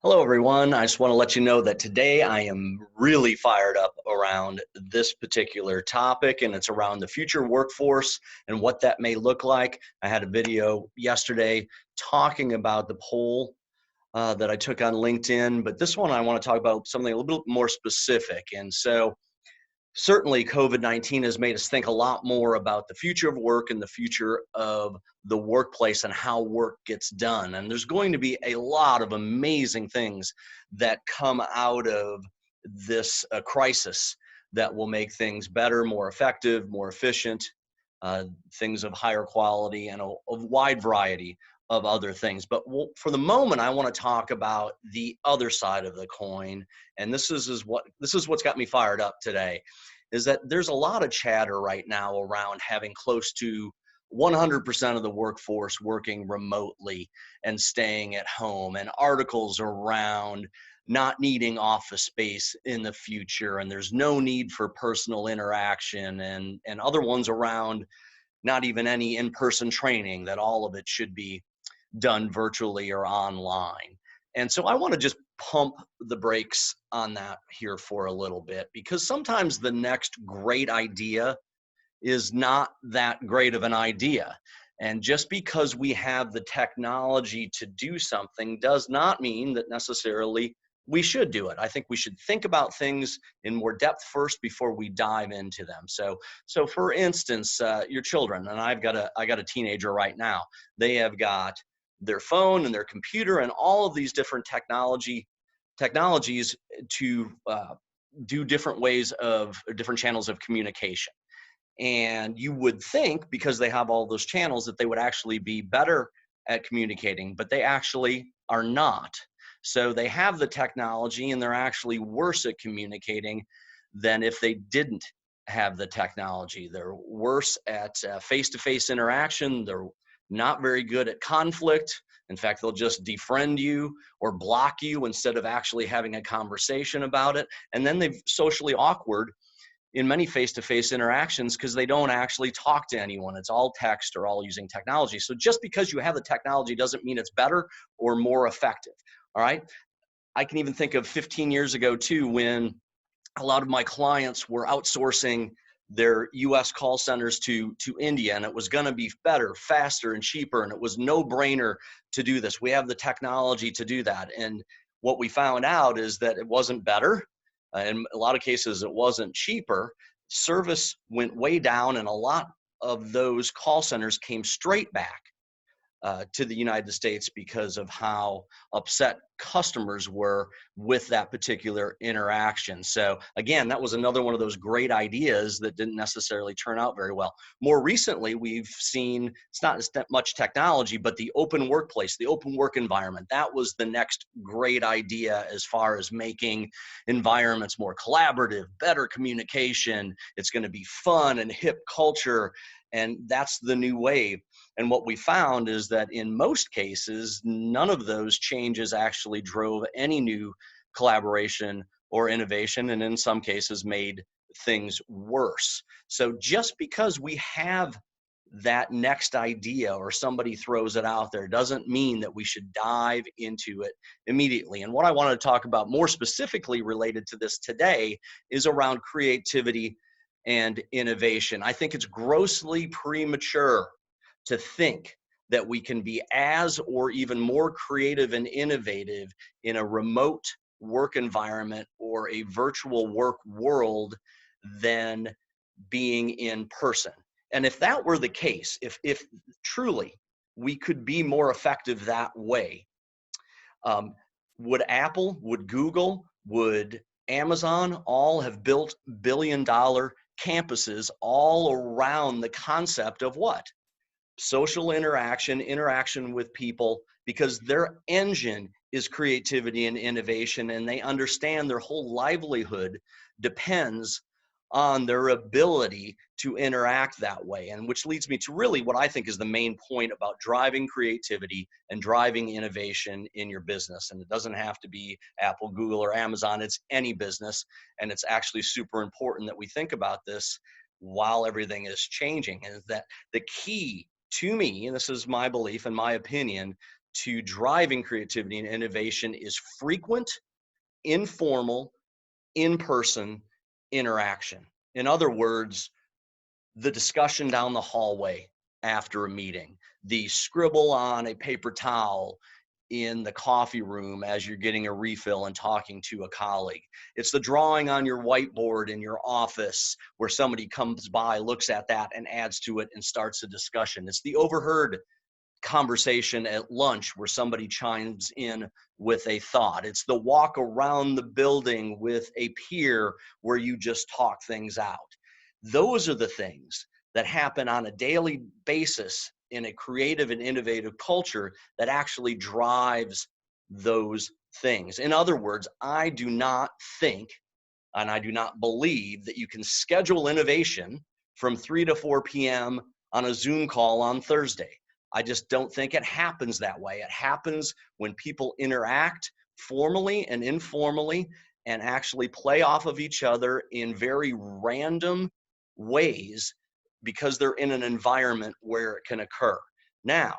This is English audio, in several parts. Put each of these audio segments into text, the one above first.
Hello, everyone. I just want to let you know that today I am really fired up around this particular topic, and it's around the future workforce and what that may look like. I had a video yesterday talking about the poll that I took on LinkedIn, but this one I want to talk about something a little bit more specific. And so, certainly COVID-19 has made us think a lot more about the future of work and the future of the workplace and how work gets done. And there's going to be a lot of amazing things that come out of this crisis that will make things better, more effective, more efficient, things of higher quality, and a wide variety of other things. But for the moment, I want to talk about the other side of the coin, and this is what's got me fired up today, is that there's a lot of chatter right now around having close to 100% of the workforce working remotely and staying at home, and articles around not needing office space in the future, and there's no need for personal interaction, and other ones around not even any in-person training, that all of it should be done virtually or online. And so I want to just pump the brakes on that here for a little bit, because sometimes the next great idea is not that great of an idea. And just because we have the technology to do something does not mean that necessarily we should do it. I think we should think about things in more depth first before we dive into them. So for instance, your children, and I got a teenager right now. They have got their phone and their computer and all of these different technologies to do different ways of different channels of communication. And you would think, because they have all those channels, that they would actually be better at communicating, but they actually are not. So they have the technology and they're actually worse at communicating than if they didn't have the technology. They're worse at face-to-face interaction. They're not very good at conflict. In fact, they'll just defriend you or block you instead of actually having a conversation about it. And then they're socially awkward in many face-to-face interactions because they don't actually talk to anyone. It's all text or all using technology. So just because you have the technology doesn't mean it's better or more effective. All right. I can even think of 15 years ago too, when a lot of my clients were outsourcing their US call centers to India, and it was going to be better, faster, and cheaper. And it was no brainer to do this. We have the technology to do that. And what we found out is that it wasn't better. In a lot of cases, it wasn't cheaper. Service went way down, and a lot of those call centers came straight back to the United States because of how upset customers were with that particular interaction. So again, that was another one of those great ideas that didn't necessarily turn out very well. More recently, we've seen, it's not as much technology, but the open workplace, the open work environment. That was the next great idea as far as making environments more collaborative, better communication. It's going to be fun and hip culture. And that's the new wave. And what we found is that in most cases, none of those changes actually drove any new collaboration or innovation, and in some cases made things worse. So just because we have that next idea or somebody throws it out there doesn't mean that we should dive into it immediately. And what I want to talk about more specifically related to this today is around creativity and innovation. I think it's grossly premature to think that we can be as or even more creative and innovative in a remote work environment or a virtual work world than being in person. And if that were the case, if truly we could be more effective that way, would Apple, would Google, would Amazon all have built billion-dollar campuses all around the concept of what? Social interaction, interaction with people, because their engine is creativity and innovation, and they understand their whole livelihood depends on their ability to interact that way. And which leads me to really what I think is the main point about driving creativity and driving innovation in your business. And it doesn't have to be Apple, Google, or Amazon. It's any business. And it's actually super important that we think about this while everything is changing, is that the key to me, and this is my belief and my opinion, to driving creativity and innovation is frequent, informal, in-person interaction. In other words, the discussion down the hallway after a meeting, the scribble on a paper towel in the coffee room as you're getting a refill and talking to a colleague. It's the drawing on your whiteboard in your office where somebody comes by, looks at that and adds to it and starts a discussion. It's the overheard conversation at lunch where somebody chimes in with a thought. It's the walk around the building with a peer where you just talk things out. Those are the things that happen on a daily basis in a creative and innovative culture that actually drives those things. In other words, I do not think and I do not believe that you can schedule innovation from 3 to 4 p.m. on a Zoom call on Thursday. I just don't think it happens that way. It happens when people interact formally and informally and actually play off of each other in very random ways because they're in an environment where it can occur. Now,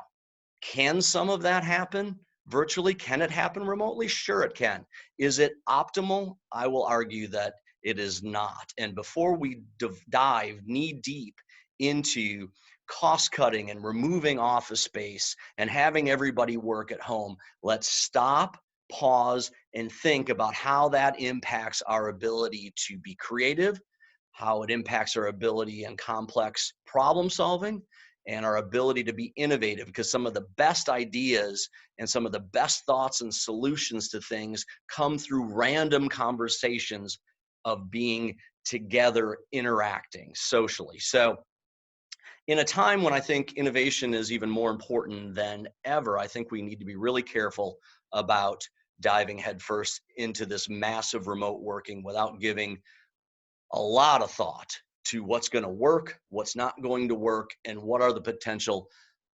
can some of that happen virtually? Can it happen remotely? Sure, it can. Is it optimal? I will argue that it is not. And before we dive knee deep into cost cutting and removing office space and having everybody work at home, let's stop, pause, and think about how that impacts our ability to be creative, how it impacts our ability in complex problem solving, and our ability to be innovative, because some of the best ideas and some of the best thoughts and solutions to things come through random conversations of being together, interacting socially. So in a time when I think innovation is even more important than ever, I think we need to be really careful about diving headfirst into this massive remote working without giving a lot of thought to what's going to work, what's not going to work, and what are the potential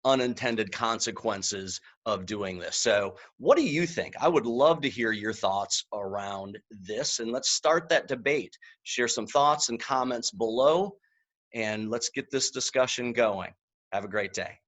unintended consequences of doing this. So what do you think? I would love to hear your thoughts around this, and let's start that debate. Share some thoughts and comments below, and let's get this discussion going. Have a great day.